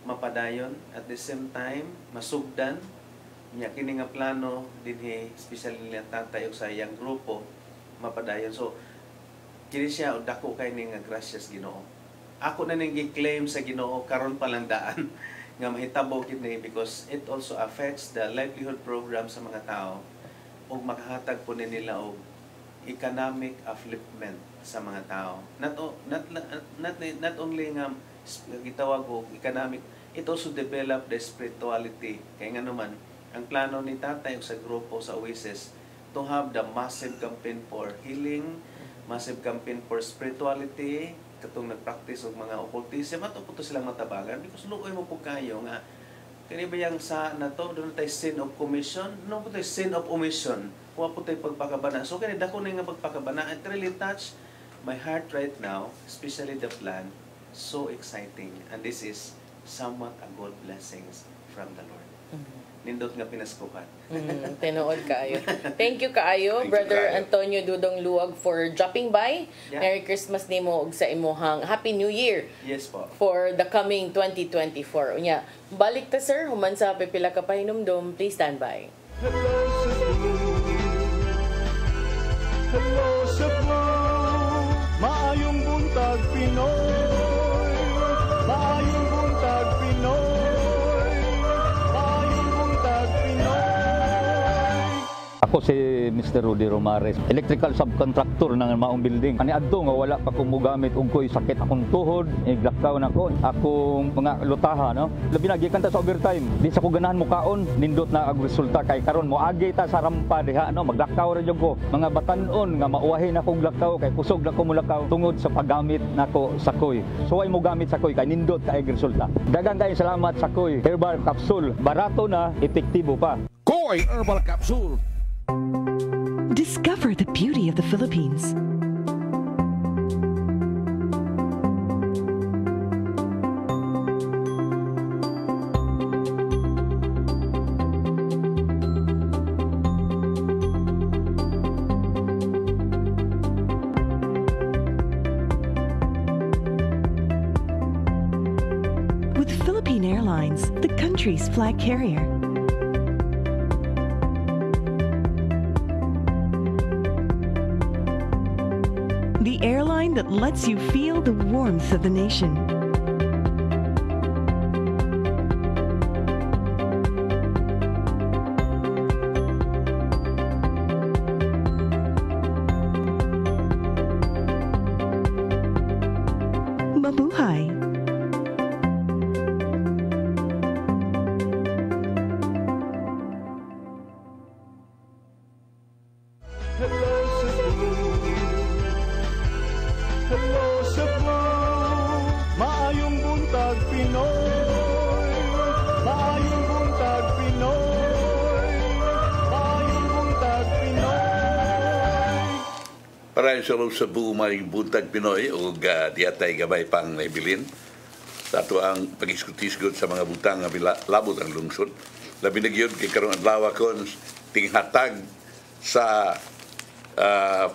mapadayon at the same time masugdan nya kini nga plano dinhi especially nila tatay og sa iyang grupo mapadayon. So kini siya og dako kay ni nga gracias Ginoo. Ako na ning gi-claim sa Ginoo karon pa lang daan nga mahitabo kini because it also affects the livelihood program sa mga tao ug makahatag po nila og economic upliftment sa mga tao. Not only nga gitawag og economic, it also develop the spirituality. Kaya nga naman ang plano ni tatay sa grupo sa Oasis to have the massive campaign for healing, massive campaign for spirituality, katong nagpractice og mga occultism ato po to silang matabagan because luoy mo po kayo nga kani ba yang sa nato doon tay sin of commission, no po tay sin of omission, wa po tay pagpakabana. So kani dako na nga pagpakabana, it really touch my heart right now, especially the plan, so exciting, and this is somewhat a good blessings from the Lord. Nindot nga pinaskuhan. Tinuod kaayo. Thank you kaayo, Brother Antonio Dudong Luwag, for dropping by. Yeah. Merry Christmas nimo ug sa imuhang Happy New Year. Yes po. For the coming 2024. Unya, balik ta sir, human sa pipila ka pahinumdom. Please stand by. Hello Cebu, maayong buntag Pinoy, maayong buntag Pinoy. Ako si Mr. Rudy Romares, electrical subcontractor ng maong building. Ani adto nga wala pa ko mogamit og koy sakit akong tuhod, iglakaw na ko. Akong mga lutaha no. Labi na gikan ta sa overtime. Di sa ko ganahan mo kaon, nindot na ang resulta kay karon moagi ta sa rampa diha no, maglakaw ra jud ko. Mga batan-on nga mauwahin akong lakaw kay kusog na ko mulakaw tungod sa paggamit nako sa koy. So ay mo gamit sa koy kay nindot kay resulta. Daghang kay salamat sa koy herbal capsule. Barato na, epektibo pa. Koy Herbal Capsule. Discover the beauty of the Philippines. With Philippine Airlines, the country's flag carrier. The airline that lets you feel the warmth of the nation. Mabuhay. Hello Cebu, maayong buntag Pinoy, maayong buntag Pinoy, maayong Para sa Cebu may buntag Pinoy o diatay gabay pang naibilin. Sa ato ang pag-iskutisgot sa mga butang nga labot ang lungsod. Labi na gyud kay karong adlaw kon tinghatag sa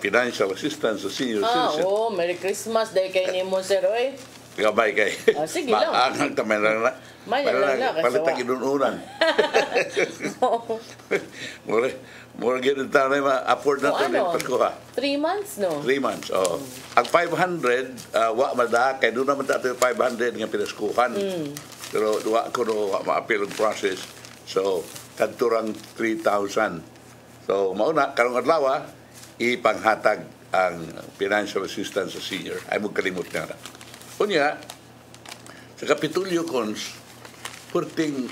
financial assistance sa senior citizen. Merry Christmas day kay nimo sir oy. Gabay kay. Sige lang. Maangang tamay lang na. May lang na. Palitag inununan. More ganun tayo na ma-afford na ito ng pagkuha. 3 months, no? 3 months, oo. Ang 500, wa mada, kaya doon naman tayo 500 nga pinaskuhan. Pero wa ko no, ma-appeal ang process. So, kanturang 3,000. So, mauna, karong adlaw, ipanghatag ang financial assistance sa senior. Ay mo kalimot na. Kunya, sa Kapitulyo Cons, purting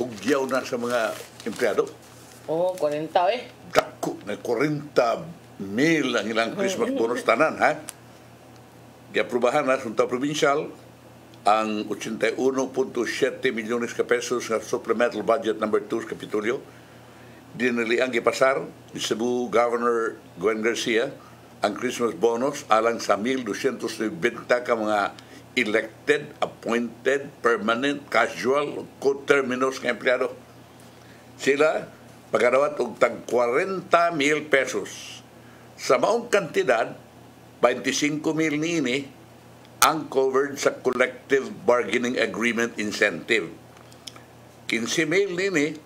hugyaw na sa mga empleyado. 40 eh. Dako na 40,000 ang ilang Christmas bonus tanan, ha? Giaprubahan na sa provincial ang 81.7 milyones ka pesos nga supplemental budget number 2 sa Kapitulyo. Dinali ang gipasar ni Cebu Governor Gwen Garcia ang Christmas bonus alang sa 1,290 ka mga elected, appointed, permanent, casual, co-terminus nga empleyado. Sila pagkadawat og tag 40,000 pesos. Sa maong kantidad, 25,000 niini ang covered sa collective bargaining agreement incentive. 15,000 niini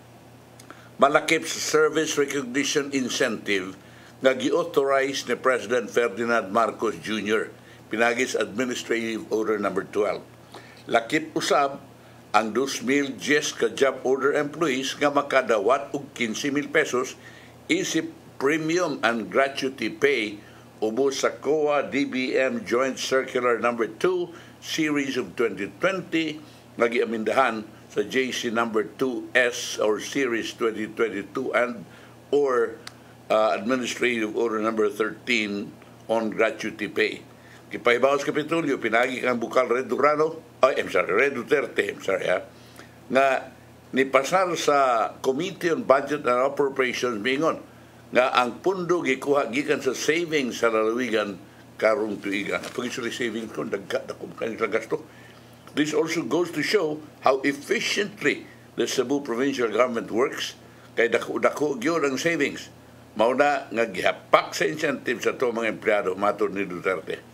malakip sa service recognition incentive nga gi-authorize ni President Ferdinand Marcos Jr. Pinagis Administrative Order number 12. Lakip usab ang 2,010 ka job order employees nga makadawat og 15,000 pesos isip premium and gratuity pay ubos sa COA DBM Joint Circular number 2 Series of 2020 nga giamindahan sa JC number 2S or Series 2022 and or Administrative Order number 13 on gratuity pay. Kipahibaw sa Kapitulyo, pinagi kang bukal Red Duterte, nga nipasar sa Committee on Budget and Appropriations mingon nga ang pundo gikuha gikan sa savings sa lalawigan karong tuiga. Pag-isuli savings ko, dagkong kanilang gasto. This also goes to show how efficiently the Cebu provincial government works kay dako gyud ang savings. Mauna nga gihapak sa incentive sa to mga empleyado matod ni Duterte.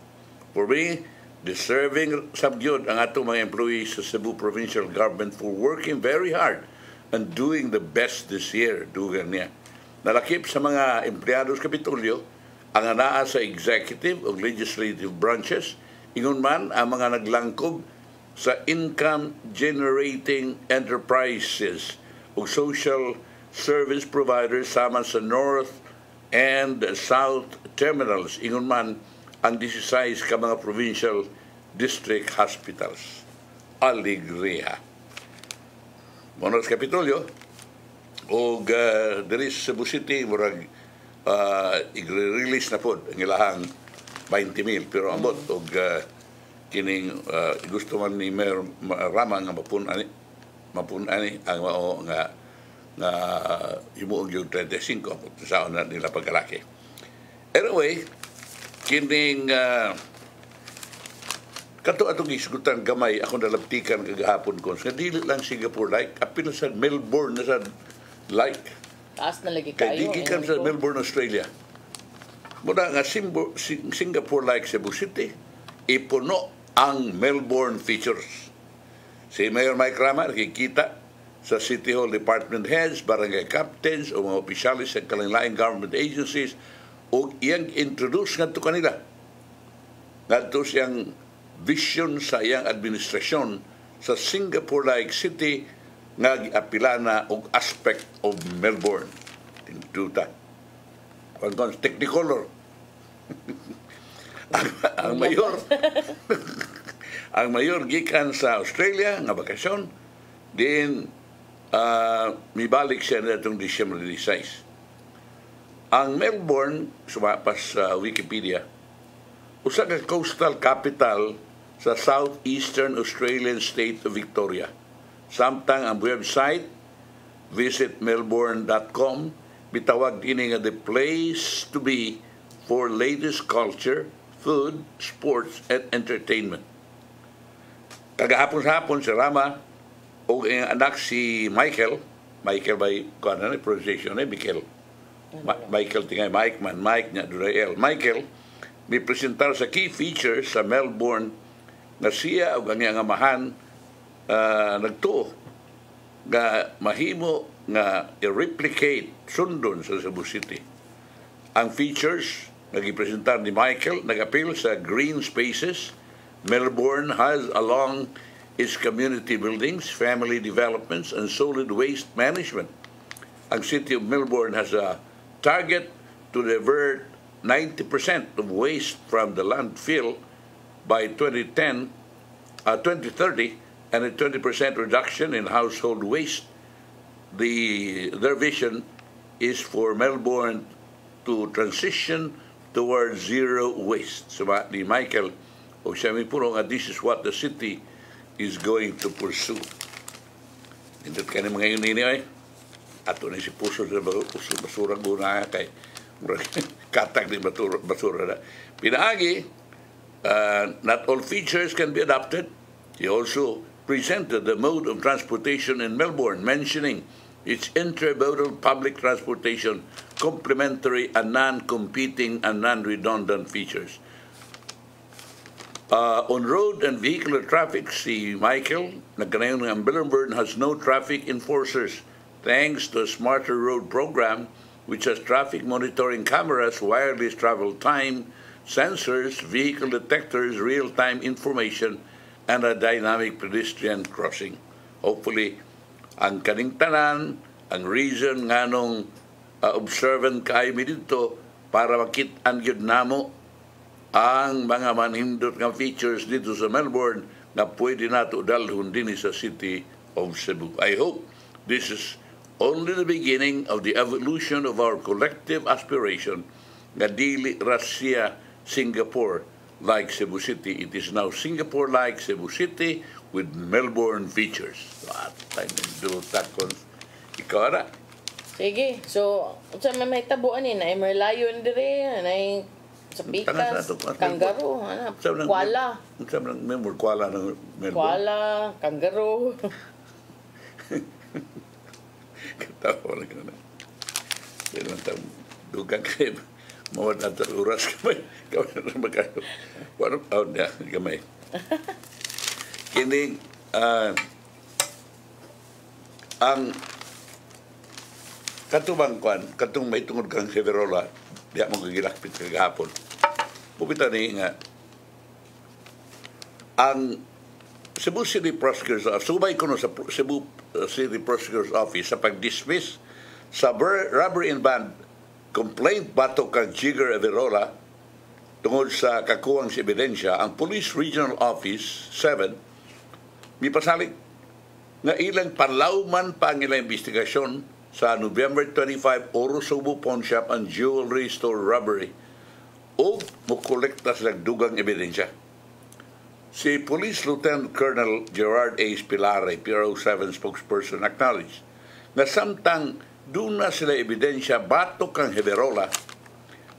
For me, deserving sabgyod ang ato mga employees sa Cebu provincial government for working very hard and doing the best this year. Dugan niya. Nalakip sa mga empleyado sa Kapitulyo ang anaa sa executive o legislative branches, ingon man ang mga naglangkob sa income-generating enterprises o social service providers sama sa North and South terminals, ingon man ang 16 ka mga provincial district hospitals. Alegria. Muna sa Kapitolyo, o diri sa Cebu City, murag i-release na po ang ilahang 20,000. Pero ambot, o kining gusto man ni Mayor Rama nga mapunani ang mao nga himuog yung 35 ang saon na nila pagkalaki. Anyway, kining kato atong isgutan gamay akong nalabtikan kagahapon ko sa dili lang Singapore like apil sa Melbourne na sa like taas na lagi kayo kay gikan sa Melbourne, Australia. Muna nga Singapore like Cebu City ipuno ang Melbourne features. Si Mayor Mike Rama nakikita sa City Hall Department Heads, Barangay Captains o mga opisyalis sa kalanglaing government agencies o iyang introduce ngadto kanila. Ngadto siyang vision sa iyang administrasyon sa Singapore-like city nga giapila na og aspect of Melbourne. Tinduta. Kung technicolor. ang mayor ang mayor gikan sa Australia nga bakasyon din mibalik siya na itong December 16. Ang Melbourne, sumapas sa Wikipedia, usa ka coastal capital sa southeastern Australian state of Victoria. Samtang ang website, visitmelbourne.com, bitawag ini nga the place to be for latest culture, food, sports, and entertainment. Kagahapon sa hapon, si Rama o ang anak si Michael by pronunciation Michael. Michael tingay Mike man, Mike nya L. Michael may presentar sa key features sa Melbourne na siya o ang iyang amahan nagtuo nga mahimo nga i-replicate sundon sa Cebu City. Ang features nagipresentar ni Michael nag-appeal sa green spaces Melbourne has along its community buildings, family developments, and solid waste management. Ang City of Melbourne has a target to divert 90% of waste from the landfill by 2030 and a 20% reduction in household waste. Their vision is for Melbourne to transition towards zero waste. So ni Michael, o siya may puro nga, this is what the city is going to pursue. Indot ka ni mga yun ay, ato na si puso sa basura guna kay katag ni basura na. Pinaagi, not all features can be adopted. He also presented the mode of transportation in Melbourne, mentioning its intermodal public transportation, complementary and non-competing and non-redundant features. On road and vehicular traffic, si Michael, nagkanayon ng Melbourne has no traffic enforcers thanks to a smarter road program which has traffic monitoring cameras, wireless travel time, sensors, vehicle detectors, real-time information, and a dynamic pedestrian crossing. Hopefully, ang kaning tanan, ang reason nga nung observant kayo mi dito para makit-an yun namo ang mga manhindot nga features dito sa Melbourne na pwede nato dalhon din sa City of Cebu. I hope this is only the beginning of the evolution of our collective aspiration nga dili Russia, Singapore like Cebu City. It is now Singapore like Cebu City with Melbourne features. So, at tayo nagdutakon. Ikaw na. Sige. So, sa may tabuan na Merlion dire, na sa Pikas, kangaroo, koala. Sabi ng member, koala ng Melbourne. Koala, kangaroo. Katawa lang ka na. Kaya lang tayo, dugang kayo. Mawad na tayo oras kamay. Kawin na magkayo. One out na kamay. Kini, ang katubang kwan, katong may tungod kang Severola, di mo kagilakpit kagahapon. Pupita ni nga, ang Cebu City Prosecutor's Office, subay ko no sa Cebu City Prosecutor's Office sa pag-dismiss sa robbery and band complaint batok kang Jigger Averola tungod sa kakuwang si ebidensya, ang Police Regional Office 7 may pasalig nga ilang palawman pa ang ilang investigasyon sa November 25 Oro Subo Pawn Shop and Jewelry Store robbery o mukolekta sa dugang ebidensya. Si Police Lieutenant Colonel Gerard A. Spilare, PRO7 spokesperson, acknowledged na samtang doon na sila ebidensya batok kang Heverola,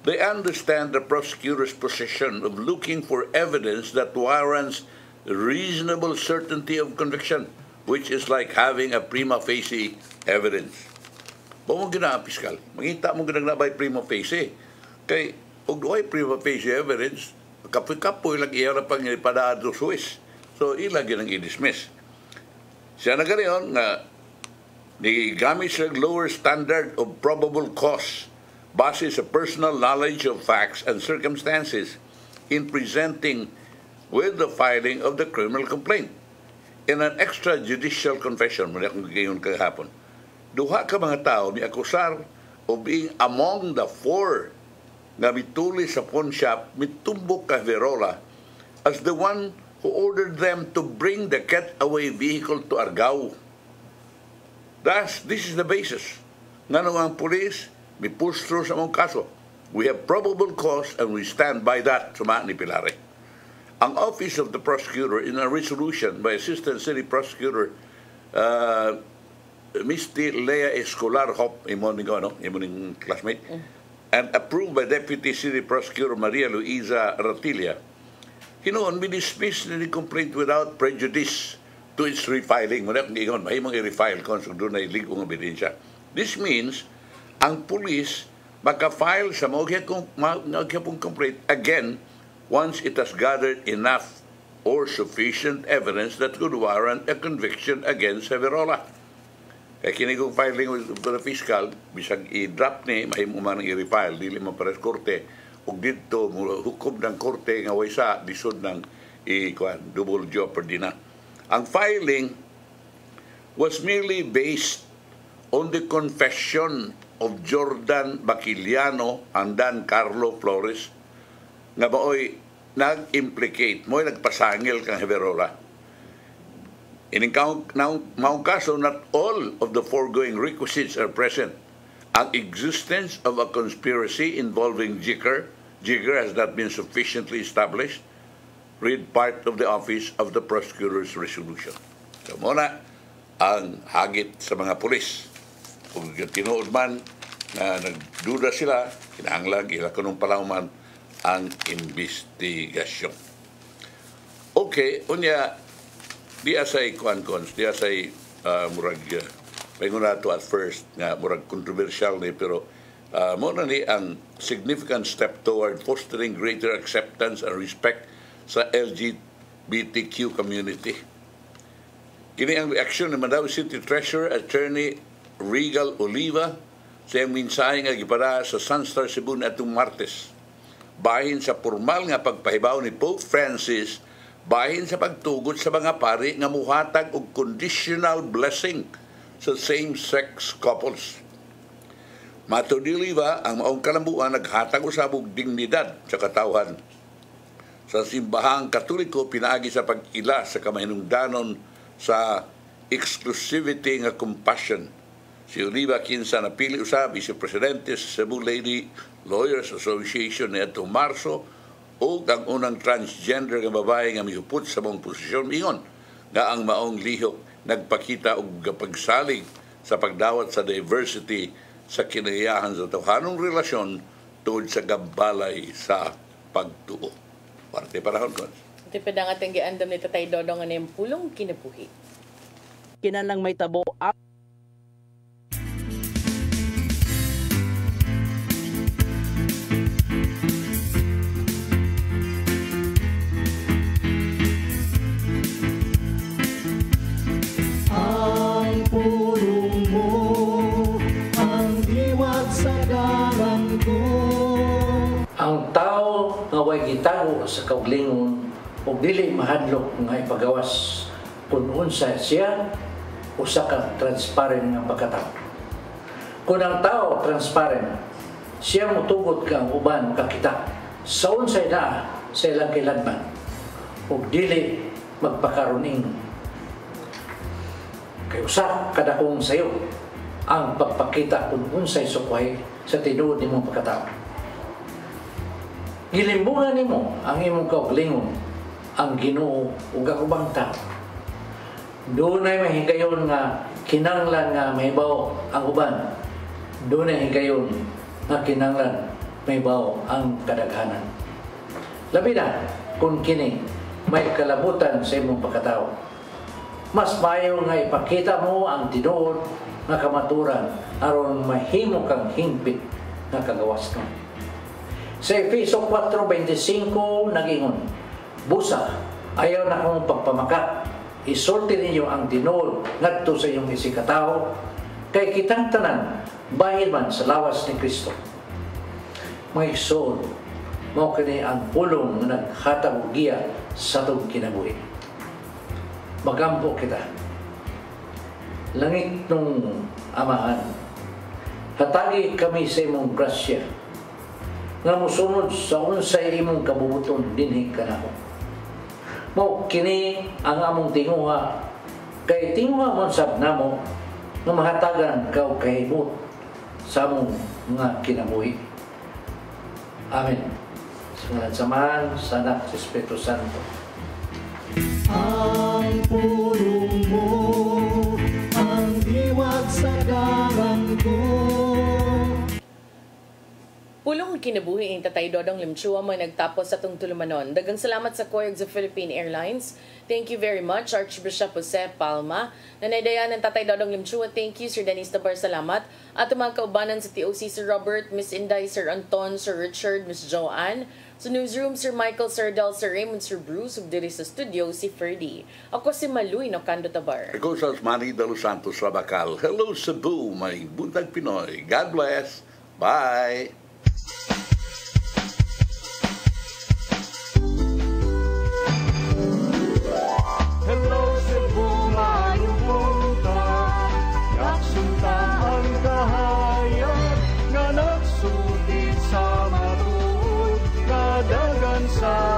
they understand the prosecutor's position of looking for evidence that warrants reasonable certainty of conviction, which is like having a prima facie evidence. Ba mo gina, Piskal? Mangita mo ginagnabay prima facie. Kay, og doay prima facie evidence, kapoy-kapoy lang iya na pang ipadaan sa Swiss. So, ilang yun ang i-dismiss. Siya na ganoon nga ni gamit sa lower standard of probable cause basis sa personal knowledge of facts and circumstances in presenting with the filing of the criminal complaint. In an extrajudicial confession, muna akong gayon kahapon, duha ka mga tao ni akusar of being among the four na mituli sa pawn shop, mitumbok ka Verola as the one who ordered them to bring the getaway vehicle to Argao. This is the basis. Nga nung ang police, may pustro sa mong kaso. We have probable cause and we stand by that, suma ni Pilare. Ang Office of the Prosecutor, in a resolution by Assistant City Prosecutor Misty Lea Escolar Hop, imo ning classmate, and approved by the Deputy City Prosecutor Maria Luisa Ratilla, hinuon mi-dismiss ni complaint without prejudice to its refiling. Muna kung ingon, may mga i-refile kung doon ay ligong ebidensya. This means, ang pulis maka-file sa mga complaint again once it has gathered enough or sufficient evidence that could warrant a conviction against Heverola. Kaya kinig filing with the fiscal, bisag i-drop ni, mahimo man i-refile, dili man pares korte, ug dito hukom ng korte nga way sa lisod ng double jeopardy na. Ang filing was merely based on the confession of Jordan Bakiliano and Dan Carlo Flores nga baoy nag-implicate, mo'y nagpasangil kang Heverola. In maong kaso, not all of the foregoing requisites are present. Ang existence of a conspiracy involving Jigger has not been sufficiently established. Read part of the Office of the Prosecutor's Resolution. So muna, ang hagit sa mga pulis. Kung tinuod man na nagduda sila, kinahanglan ilakunong palauman ang investigasyon. Okay, unya, di asay di asay murag paingon nato at first nga murag controversial ni pero mo na ni ang significant step toward fostering greater acceptance and respect sa LGBTQ community. Kini ang reaction ni Mandaue City Treasurer Attorney Regal Oliva sa mensahe nga gipada sa Sunstar Cebu atong Martes bahin sa formal nga pagpahibaw ni Pope Francis bahin sa pagtugot sa mga pari nga muhatag og conditional blessing sa same-sex couples. Mato ni Oliva, ang maong kalambuan naghatag usab og dignidad sa katawhan. Sa simbahang Katoliko pinaagi sa pag-ila sa kamahinungdanon sa exclusivity nga compassion. Si Oliva kinsa napili usab si presidente sa Cebu Lady Lawyers Association niadtong Marso o ang unang transgender nga babae nga mihupot sa mong posisyon ingon nga ang maong lihok nagpakita og pagsalig sa pagdawat sa diversity sa kinayahan sa tawhanong relasyon tungod sa gabalay sa pagtuo. Parte parahon ko. Iti pedang ating giandam ni Tatay Dodong nga niyang pulong kinabuhi. Kinanang may tabo ang tao nga way gitago sa kauglingon ug dili mahadlok nga ipagawas kung unsa siya usa ka transparent nga pagkatao. Kung ang tao transparent, siya motugot ka ang uban kakita sa unsay naa sa ilang kilagman ug dili magpakaruning. Kay usa kadakong sayo ang pagpakita kung unsay sukway sa tinuod nimong pagkatao. Gilimbungan nimo ang imong kauglingon, ang Ginoo ug ang ubang tao. Dunay mahigayon nga kinahanglan nga mahibaw ang uban. Dunay higayon nga kinahanglan mahibaw ang kadaghanan. Labi na kung kini may kalabutan sa imong pagkatao. Mas mayo nga ipakita mo ang tinuod nga kamaturan aron mahimo kang hingpit nga kagawas ka. Sa Efeso 4:25 nagingon, busa, ayaw na akong pagpamaka. Isulti ninyo ang tinuod ngadto sa iyong isikataho, kay kitang tanan, bahin man sa lawas ni Kristo. Mga igsoon, mao kini ang pulong nga naghatag og giya sa atong kinabuhi. Magampo kita. Langit nung Amahan, hatagi kami sa imong grasya nga musunod sa unsay imong kabubuton dinhi kanako. Mao kini ang among tinguha, kay tinguha man sab namo nga mahatagan ka og kahimot sa among nga kinabuhi. Amen. Sa ngalan sa Ama, sa Anak, sa Espiritu Santo. Ang pulong mo, ang diwag sa dalan ko. Pulong kinabuhi ang Tatay Dodong Limchua mo nagtapos sa itong tulumanon. Dagang salamat sa Koyog sa Philippine Airlines. Thank you very much, Archbishop Jose Palma. Nanaydayan ng Tatay Dodong Limchua. Thank you, Sir Dennis Tabar. Salamat. At mga kaubanan sa TOC, Sir Robert, Miss Inday, Sir Anton, Sir Richard, Miss Joanne. Sa newsroom, Sir Michael, Sir Del, Sir Raymond, Sir Bruce. Ug diri sa studio, si Ferdy. Ako si Maluy Nocando Tabar. Ikaw sa Manny de los Santos Rabacal. Hello Cebu, may buntag Pinoy. God bless. Bye. Hello Cebu, maayong buntag. Yaksuntan ang kahayag nga nagsulti sa matuod, kadagan sa